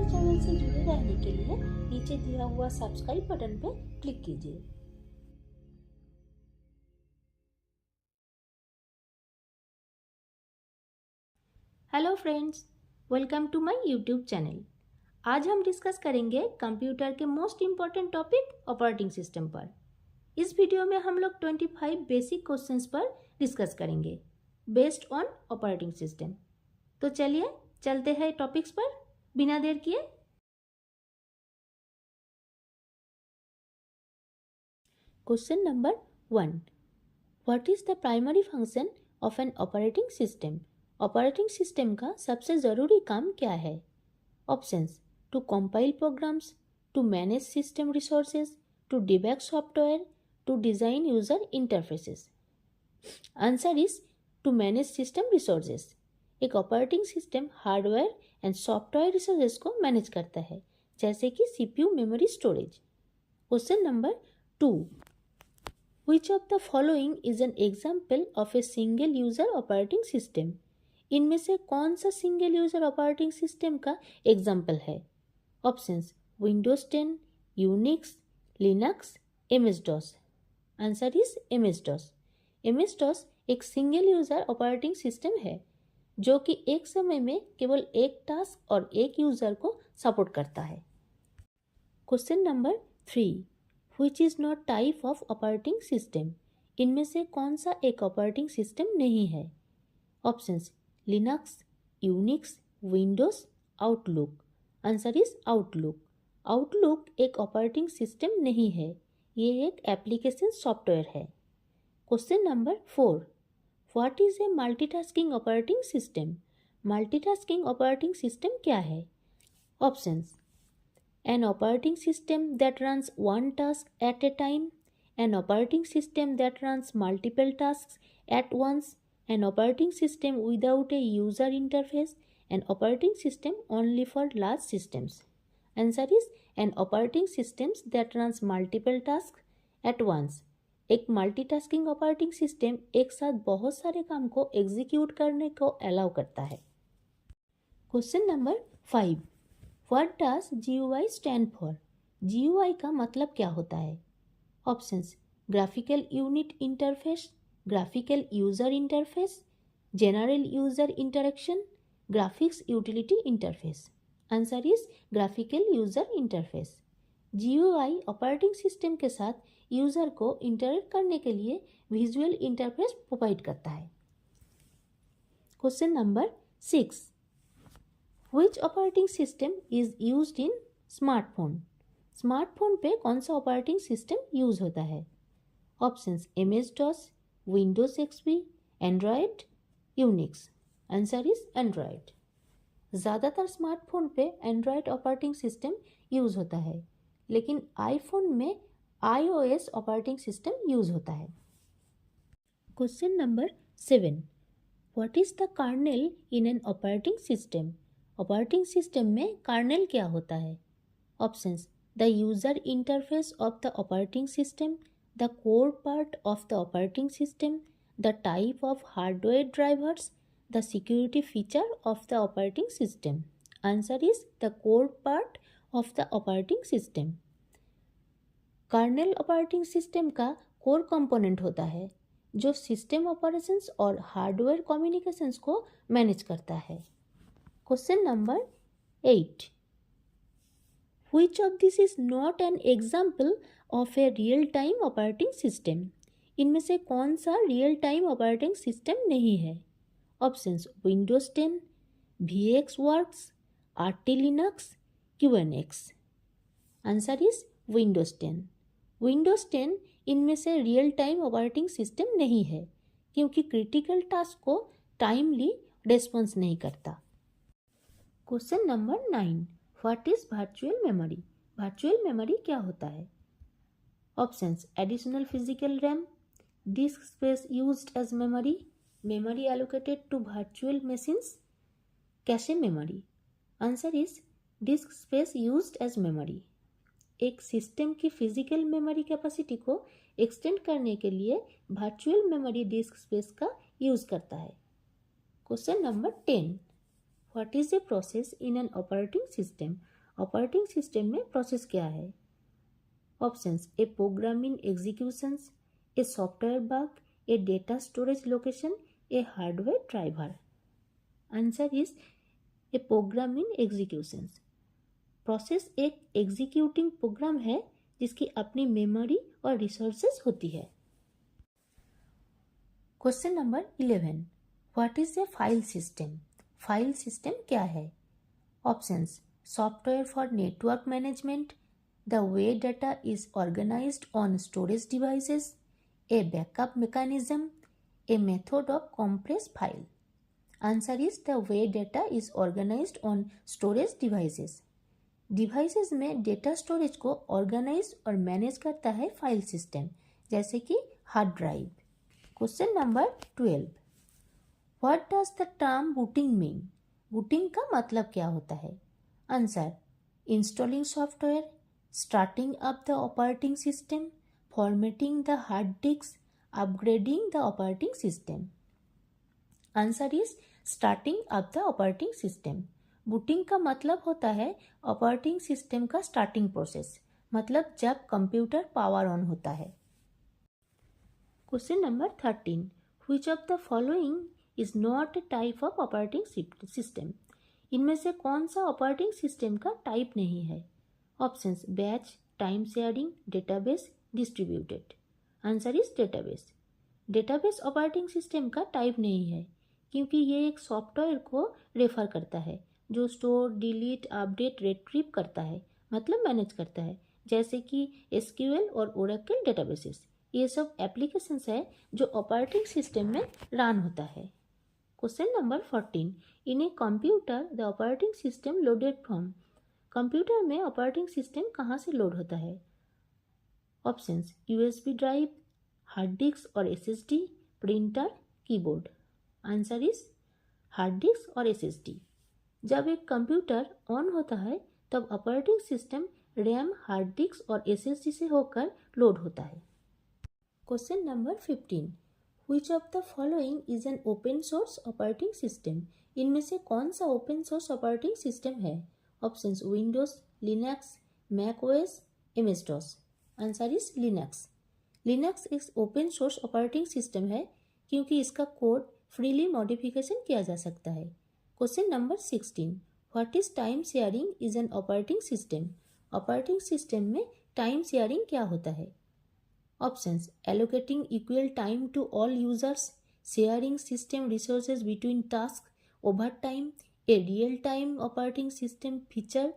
हमारे चैनल से जुड़े रहने के लिए नीचे दिया हुआ सब्सक्राइब बटन पर क्लिक कीजिए। Hello friends, welcome to my YouTube channel. आज हम डिस्कस करेंगे कंप्यूटर के most important topic operating system पर। इस वीडियो में हम लोग 25 बेसिक क्वेश्चंस पर डिस्कस करेंगे बेस्ड ऑन ऑपरेटिंग सिस्टम। तो चलिए चलते हैं टॉपिक्स पर बिना देर किए। Question number 1, what is the primary function of an operating system? Operating system का सबसे ज़रूरी काम क्या है? Options: to compile programs, to manage system resources, to debug software, to design user interfaces. Answer is to manage system resources. एक operating system hardware and software resources को manage करता है, जैसे कि CPU, memory, storage. Question number 2, Which of the following is an example of a single user operating system? इनमें से कौन सा सिंगल यूजर ऑपरेटिंग सिस्टम का एग्जाम्पल है? Options: Windows 10, Unix, Linux, MS-DOS। Answer is MS-DOS। MS-DOS एक single user operating system है जो कि एक समय में केवल एक टास्क और एक यूजर को सपोर्ट करता है। Question number 3, Which is not type of operating system? इनमें से कौन सा एक ऑपरेटिंग सिस्टम नहीं है? Options: Linux, Unix, Windows, outlook. Answer is outlook. Outlook एक ऑपरेटिंग सिस्टम नहीं है, ये एक एप्लीकेशन सॉफ्टवेयर है। Question number 4, what is A multitasking operating system? Multitasking operating system क्या है? Options: an operating system that runs one task at a time, an operating system that runs multiple tasks at once, an operating system without a user interface, an operating system only for large systems. Answer is an operating system that runs multiple tasks at once. एक multitasking operating system एक साथ बहुत सारे काम को execute करने को allow करता है। Question number 5, What does GUI stand for? GUI का मतलब क्या होता है? Options: graphical unit interface, graphical user interface, general user interaction, graphics utility interface. Answer is graphical user interface. GUI operating system के साथ यूजर को इंटरेक्ट करने के लिए विजुअल इंटरफेस प्रोवाइड करता है। Question number 6, Which operating system is used in smartphone? Smartphone पे कौन सा ऑपरेटिंग सिस्टम यूज होता है? Options: MS-DOS, Windows XP, Android, Unix. Answer is Android. ज़्यादातर स्मार्टफोन पे एंड्रॉयड ऑपरेटिंग सिस्टम यूज होता है, लेकिन आईफोन में iOS ऑपरेटिंग सिस्टम यूज होता है। Question number 7, what is the kernel in an operating system? Operating system में kernel क्या होता है? Options: the user interface of the operating system, the core part of the operating system, the type of hardware drivers, the security feature of the operating system. Answer is the core part of the operating system. Kernel operating system का core component होता है जो system operations और hardware communications को manage करता है। Question number 8, Which of this is not an example of a real-time operating system? इनमें से कौन सा रियल टाइम ऑपरेटिंग सिस्टम नहीं है? Options: Windows 10, VxWorks, RT Linux, QNX। Answer is Windows 10। Windows 10 इनमें से रियल टाइम ऑपरेटिंग सिस्टम नहीं है क्योंकि क्रिटिकल टास्क को टाइमली रिस्पॉन्स नहीं करता। Question number 9, what is virtual memory? Virtual memory क्या होता है? Options: additional physical RAM, disk space used as memory, memory allocated to virtual machines, cache memory. Answer is disk space used as memory. एक system की physical memory capacity को extend करने के लिए virtual memory disk space का use करता है। Question number 10, What is a process in an operating system? Operating system में प्रोसेस क्या है? Options a program in executions, a software bug, a data storage location, a hardware driver. Answer is a program in executions. Process एक executing program है जिसकी अपनी memory और resources होती है। Question number 11, what is a file system? File system क्या है? Options software for network management, the way data is organized on storage devices, A backup mechanism, a method of compress file. Answer is the way data is organized on storage devices. Devices में data storage को organize और manage करता है file system, जैसे कि hard drive. Question number 12, what does the term booting mean? Booting का मतलब क्या होता है? Answer installing software, starting up the operating system, formatting the hard disk, upgrading the operating system. Answer is starting up the operating system. Booting का मतलब होता है operating system का स्टार्टिंग प्रोसेस, मतलब जब कंप्यूटर पावर ऑन होता है। Question number 13, which of the following is not a type of operating system? इनमें से कौन सा ऑपरेटिंग सिस्टम का टाइप नहीं है? Options batch, time sharing, database, distributed. Answer is database. Database operating system का टाइप नहीं है क्योंकि ये एक सॉफ्टवेयर को रेफर करता है जो स्टोर, डिलीट, अपडेट, रिट्रीव करता है, मतलब मैनेज करता है, जैसे कि एसक्यूएल और ओरेकल डेटाबेसेस। ये सब एप्लीकेशंस है जो ऑपरेटिंग सिस्टम में रन होता है। Question number 14, in a computer the operating system loaded from? Computer में ऑपरेटिंग सिस्टम कहाँ से लोड होता है? Options USB drive, hard disk और SSD, printer, keyboard. Answer is hard disk और एसएसडी। जब एक कंप्यूटर ऑन होता है तब operating system RAM, hard disk और एसएसडी से होकर लोड होता है। Question number 15, which of the following is an open source operating system? इनमें से कौन सा ओपन सोर्स ऑपरेटिंग सिस्टम है? Options Windows, Linux, Mac OS, MS DOS. Answer is Linux. Linux एक ओपन सोर्स ऑपरेटिंग सिस्टम है क्योंकि इसका code freely modification किया जा सकता है। Question number 16, what is time sharing is an operating system? Operating system में टाइम शेयरिंग क्या होता है? Options allocating equal time to all users, sharing system resources between tasks, overtime, a real-time operating system feature,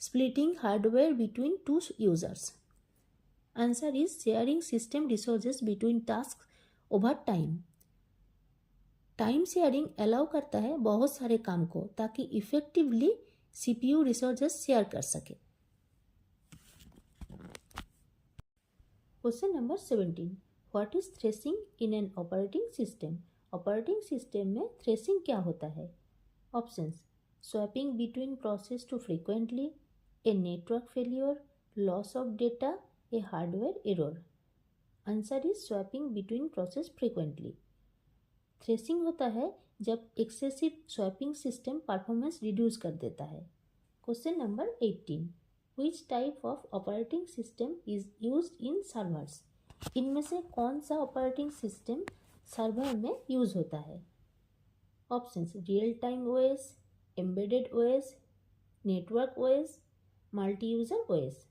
splitting hardware between two users. Answer is sharing system resources between tasks over time. Time sharing allow करता है बहुत सारे काम को ताकि effectively CPU resources share कर सके। Question number 17, what is thrashing in an operating system? Operating system में थ्रेसिंग क्या होता है? Options swapping between process too frequently, a network failure, loss of data, a hardware error. Answer is swapping between process frequently. Thrashing होता है जब excessive swapping system performance reduce कर देता है। Question number 18, Which type of operating system is used in servers? इनमें से कौन सा ऑपरेटिंग सिस्टम सर्वर में यूज होता है? Options real time OS, embedded OS, network OS, multi user OS.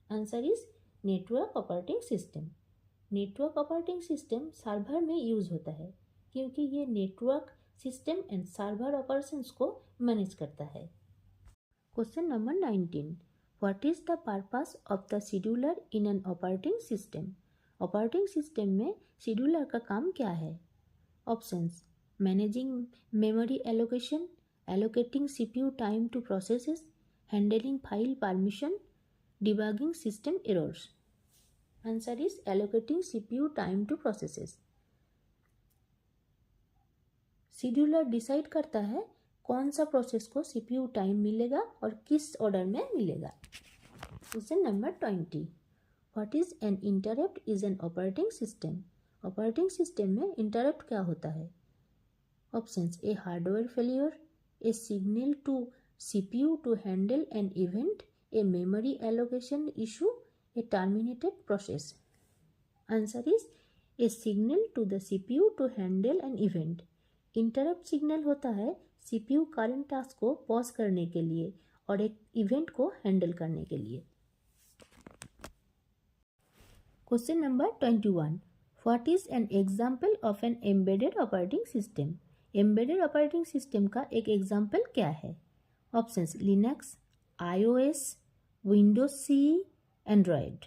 Answer is network operating system. Network operating system server में use होता है क्योंकि ये network system and server operations को मैनेज करता है। Question number 19, What is the purpose of the scheduler in an operating system? Operating system में scheduler का काम क्या है? Options managing memory allocation, allocating CPU time to processes, handling file permission, debugging system errors. Answer is allocating CPU time to processes. Scheduler decide करता है कौन सा process को सीपीयू टाइम मिलेगा और किस ऑर्डर में मिलेगा। Question number 20, what is an interrupt is an operating system? Operating system में इंटरप्ट क्या होता है? Options a hardware failure, a signal to CPU to handle an event, a memory allocation issue, a terminated process. Answer is a signal to the CPU to handle an event. Interrupt signal होता है CPU current task को pause करने के लिए और एक event को handle करने के लिए। Question number 21, what is an example of an embedded operating system? Embedded operating system का एक एग्जाम्पल क्या है? Options Linux, iOS, Windows CE, Android.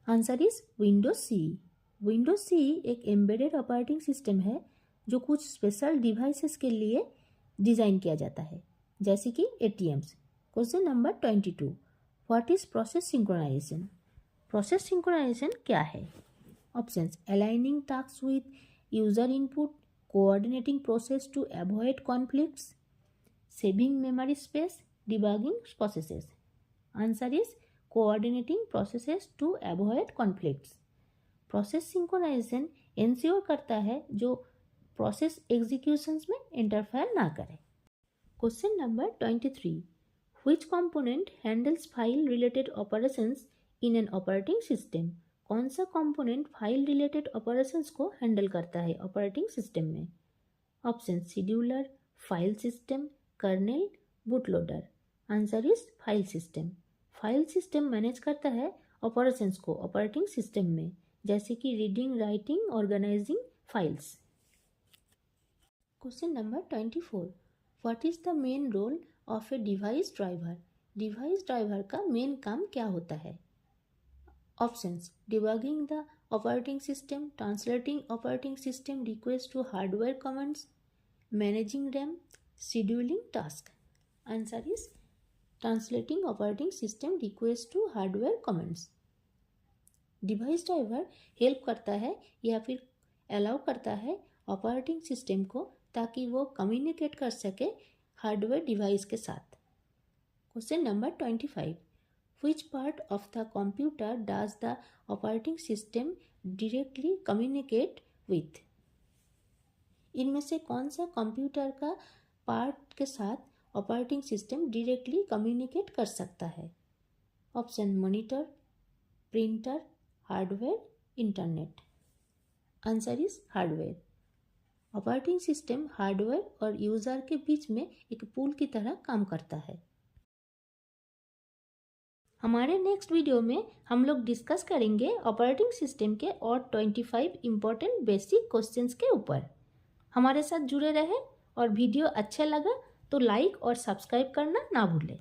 Answer is Windows CE। Windows CE एक एम्बेडेड ऑपरेटिंग सिस्टम है जो कुछ स्पेशल डिवाइसेस के लिए डिज़ाइन किया जाता है, जैसे कि ATMs। Question number 22, what is process synchronization? Process synchronization क्या है? Options aligning task with user input, coordinating process to avoid conflicts, saving memory space, debugging processes. Answer is coordinating processes to avoid conflicts. Process synchronization ensure करता है जो process executions में interfere ना करे। Question number 23, which component handles file related operations in an operating system? कौन सा component file related operations को handle करता है ऑपरेटिंग सिस्टम में? Option scheduler, file system, kernel, bootloader. Answer is file system. File system manage करता है operations को operating system में, जैसे कि reading, writing, organizing files. Question number 24, what is the main role of a device driver? Device driver का main काम क्या होता है? Options debugging the operating system, translating operating system request to hardware commands, managing RAM, scheduling task. Answer is translating operating system request to hardware commands. Device driver help करता है या फिर allow करता है ऑपरेटिंग सिस्टम को ताकि वो communicate कर सके हार्डवेयर डिवाइस के साथ। Question number 25, which part of the computer does the operating system directly communicate with? इनमें से कौन सा कंप्यूटर का पार्ट के साथ ऑपरेटिंग सिस्टम डायरेक्टली कम्युनिकेट कर सकता है? Option monitor, printer, hardware, internet. Answer is hardware. Operating system hardware और यूजर के बीच में एक पुल की तरह काम करता है। हमारे नेक्स्ट वीडियो में हम लोग डिस्कस करेंगे ऑपरेटिंग सिस्टम के और 25 इम्पोर्टेंट बेसिक क्वेश्चंस के ऊपर। हमारे साथ जुड़े रहे और वीडियो अच्छा लगा तो लाइक और सब्सक्राइब करना ना भूलें।